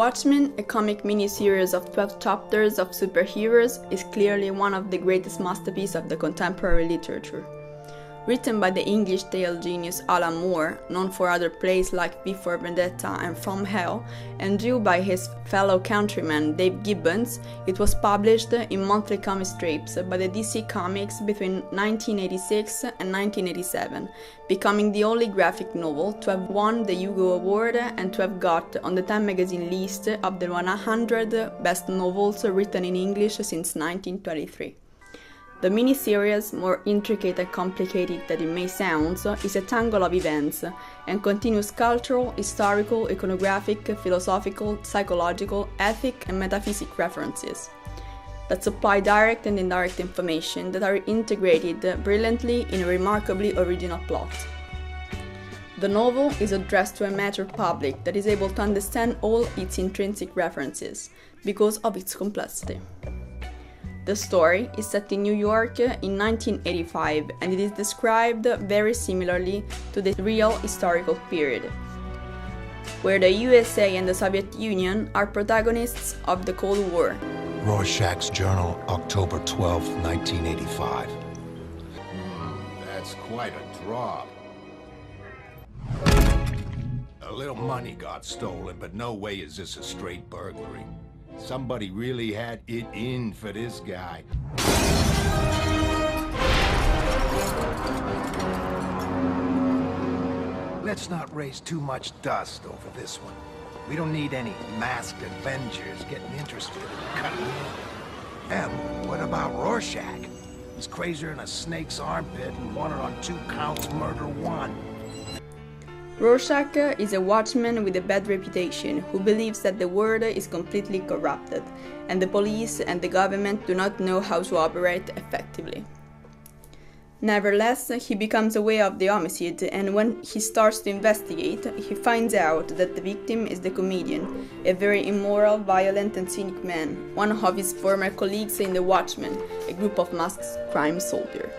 Watchmen, a comic mini-series of 12 chapters of superheroes, is clearly one of the greatest masterpieces of the contemporary literature. Written by the English tale genius Alan Moore, known for other plays like V for Vendetta and From Hell, and drew by his fellow countryman Dave Gibbons, it was published in monthly comic strips by the DC Comics between 1986 and 1987, becoming the only graphic novel to have won the Hugo Award and to have got on the Time magazine list of the 100 best novels written in English since 1923. The miniseries, more intricate and complicated than it may sound, is a tangle of events and continues cultural, historical, iconographic, philosophical, psychological, ethic, and metaphysic references that supply direct and indirect information that are integrated brilliantly in a remarkably original plot. The novel is addressed to a mature public that is able to understand all its intrinsic references because of its complexity. The story is set in New York in 1985 and it is described very similarly to the real historical period, where the USA and the Soviet Union are protagonists of the Cold War. Rorschach's Journal, October 12, 1985. That's quite a drop. A little money got stolen, but no way is this a straight burglary. Somebody really had it in for this guy. Let's not raise too much dust over this one. We don't need any masked Avengers getting interested in cutting in. And what about Rorschach? He's crazier than a snake's armpit and wanted on 2 counts, murder 1. Rorschach is a watchman with a bad reputation who believes that the world is completely corrupted and the police and the government do not know how to operate effectively. Nevertheless, he becomes aware of the homicide and when he starts to investigate, he finds out that the victim is the comedian, a very immoral, violent and cynic man, one of his former colleagues in the Watchmen, a group of masked crime soldiers.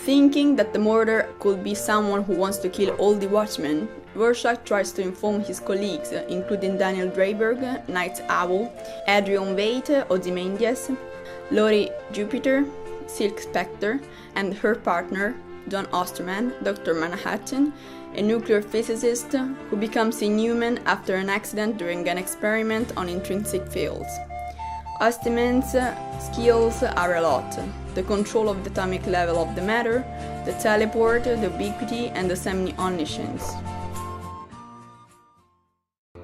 Thinking that the murderer could be someone who wants to kill all the Watchmen, Rorschach tries to inform his colleagues, including Daniel Dreiberg, Night Owl, Adrian Veidt, Ozymandias, Laurie Jupiter, Silk Spectre, and her partner, John Osterman, Dr. Manhattan, a nuclear physicist who becomes inhuman after an accident during an experiment on intrinsic fields. Osterman's skills are a lot: the control of the atomic level of the matter, the teleport, the ubiquity, and the semi-omniscience.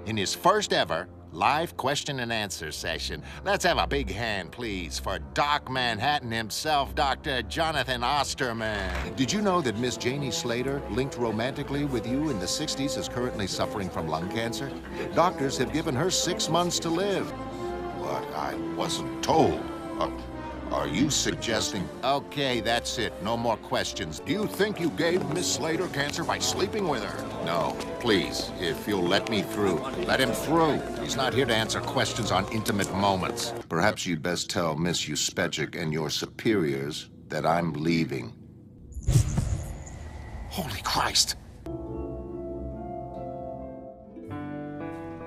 In his first ever live question and answer session, let's have a big hand, please, for Doc Manhattan himself, Dr. Jonathan Osterman. Did you know that Miss Janie Slater, linked romantically with you in the 60s, is currently suffering from lung cancer? Doctors have given her 6 months to live. But I wasn't told. Are you suggesting... Okay, that's it. No more questions. Do you think you gave Miss Slater cancer by sleeping with her? No. Please, if you'll let me through. Let him through. He's not here to answer questions on intimate moments. Perhaps you'd best tell Miss Uspecic and your superiors that I'm leaving. Holy Christ!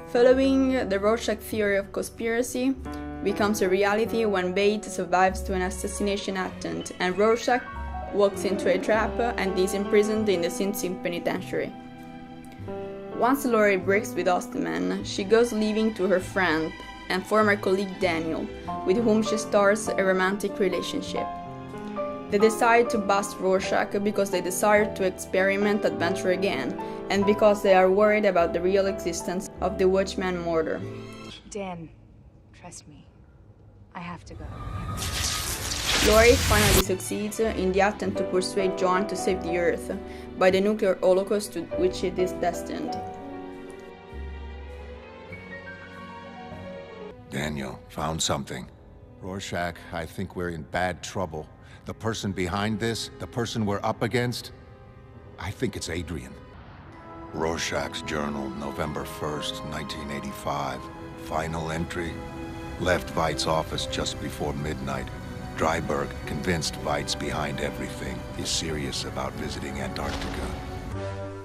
Following the Rorschach theory of conspiracy becomes a reality when Veidt survives to an assassination attempt and Rorschach walks into a trap and is imprisoned in the Sing Sing penitentiary. Once Laurie breaks with Osterman, she goes leaving to her friend and former colleague Daniel, with whom she starts a romantic relationship. They decide to bust Rorschach because they desire to experiment adventure again, and because they are worried about the real existence of the Watchman murder. Dan, trust me. I have to go. Laurie finally succeeds in the attempt to persuade John to save the Earth by the nuclear holocaust to which it is destined. Daniel, found something. Rorschach, I think we're in bad trouble. The person behind this, the person we're up against, I think it's Adrian. Rorschach's Journal, November 1st, 1985. Final entry. Left Veidt's office just before midnight. Dreiberg, convinced Veidt's behind everything, is serious about visiting Antarctica.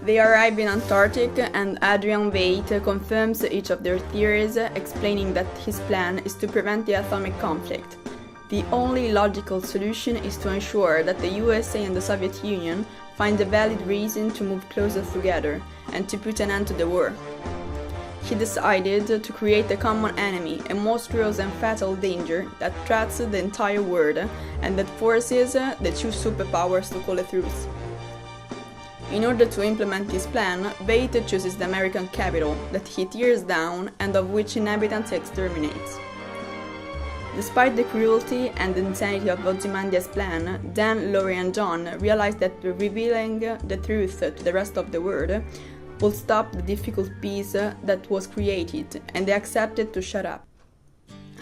They arrive in Antarctic and Adrian Veidt confirms each of their theories, explaining that his plan is to prevent the atomic conflict. The only logical solution is to ensure that the USA and the Soviet Union find a valid reason to move closer together and to put an end to the war. He decided to create a common enemy, a monstrous and fatal danger that threatens the entire world and that forces the two superpowers to call a truce. In order to implement this plan, Veidt chooses the American capital, that he tears down and of which inhabitants exterminates. Despite the cruelty and insanity of Ozymandias' plan, Dan, Laurie and John realize that revealing the truth to the rest of the world will stop the difficult peace that was created, and they accepted to shut up.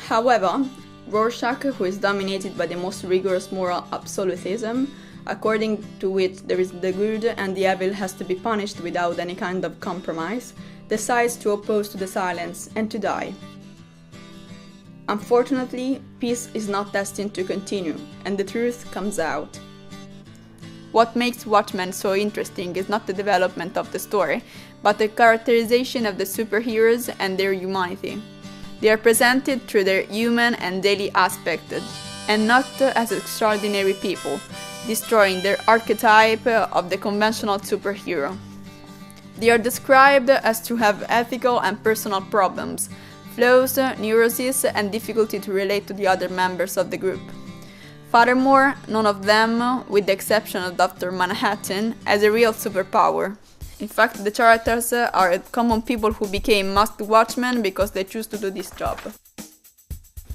However, Rorschach, who is dominated by the most rigorous moral absolutism, according to which there is the good and the evil has to be punished without any kind of compromise, decides to oppose to the silence and to die. Unfortunately, peace is not destined to continue, and the truth comes out. What makes Watchmen so interesting is not the development of the story, but the characterization of the superheroes and their humanity. They are presented through their human and daily aspect, and not as extraordinary people, destroying their archetype of the conventional superhero. They are described as to have ethical and personal problems, flaws, neuroses, and difficulty to relate to the other members of the group. Furthermore, none of them, with the exception of Dr. Manhattan, has a real superpower. In fact, the characters are common people who became masked watchmen because they choose to do this job.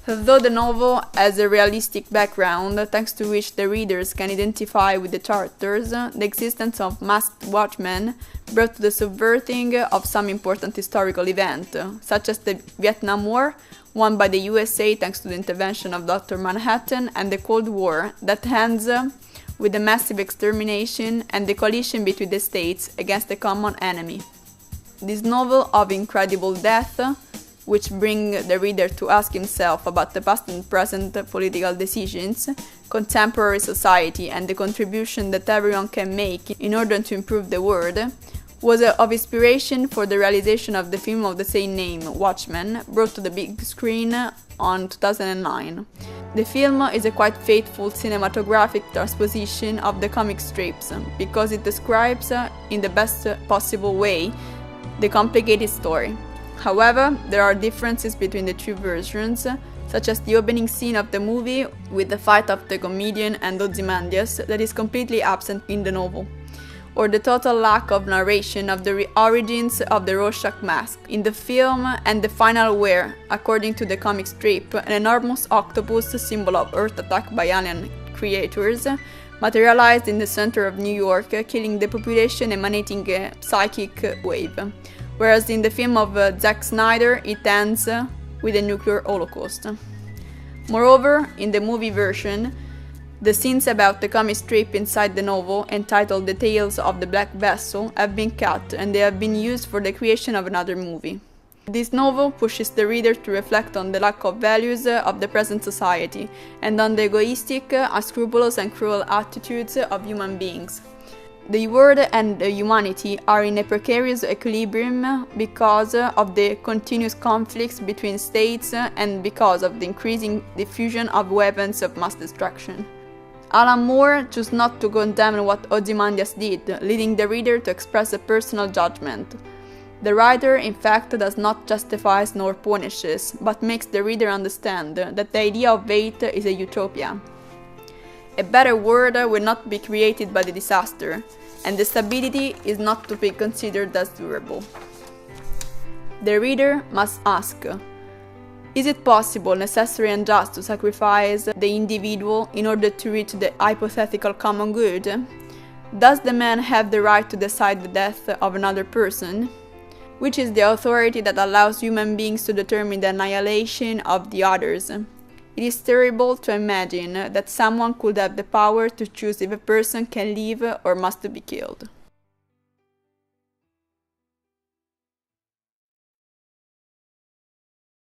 Although the novel has a realistic background, thanks to which the readers can identify with the characters, the existence of masked watchmen brought to the subverting of some important historical event, such as the Vietnam War, won by the USA thanks to the intervention of Dr. Manhattan, and the Cold War, that ends with the massive extermination and the coalition between the states against the common enemy. This novel of incredible depth, which bring the reader to ask himself about the past and present political decisions, contemporary society, and the contribution that everyone can make in order to improve the world, was of inspiration for the realization of the film of the same name, Watchmen, brought to the big screen on 2009. The film is a quite faithful cinematographic transposition of the comic strips, because it describes, in the best possible way, the complicated story. However, there are differences between the two versions, such as the opening scene of the movie with the fight of the comedian and Ozymandias that is completely absent in the novel, or the total lack of narration of the origins of the Rorschach mask in the film, and the final where, according to the comic strip, an enormous octopus, symbol of Earth attacked by alien creatures, materialized in the center of New York, killing the population, emanating a psychic wave. Whereas in the film of Zack Snyder, it ends with a nuclear holocaust. Moreover, in the movie version, the scenes about the comic strip inside the novel, entitled The Tales of the Black Vessel, have been cut and they have been used for the creation of another movie. This novel pushes the reader to reflect on the lack of values of the present society and on the egoistic, unscrupulous and cruel attitudes of human beings. The world and humanity are in a precarious equilibrium because of the continuous conflicts between states and because of the increasing diffusion of weapons of mass destruction. Alan Moore chose not to condemn what Ozymandias did, leading the reader to express a personal judgment. The writer, in fact, does not justify nor punishes, but makes the reader understand that the idea of fate is a utopia. A better world will not be created by the disaster, and the stability is not to be considered as durable. The reader must ask, is it possible, necessary and just to sacrifice the individual in order to reach the hypothetical common good? Does the man have the right to decide the death of another person? Which is the authority that allows human beings to determine the annihilation of the others? It is terrible to imagine that someone could have the power to choose if a person can live or must be killed.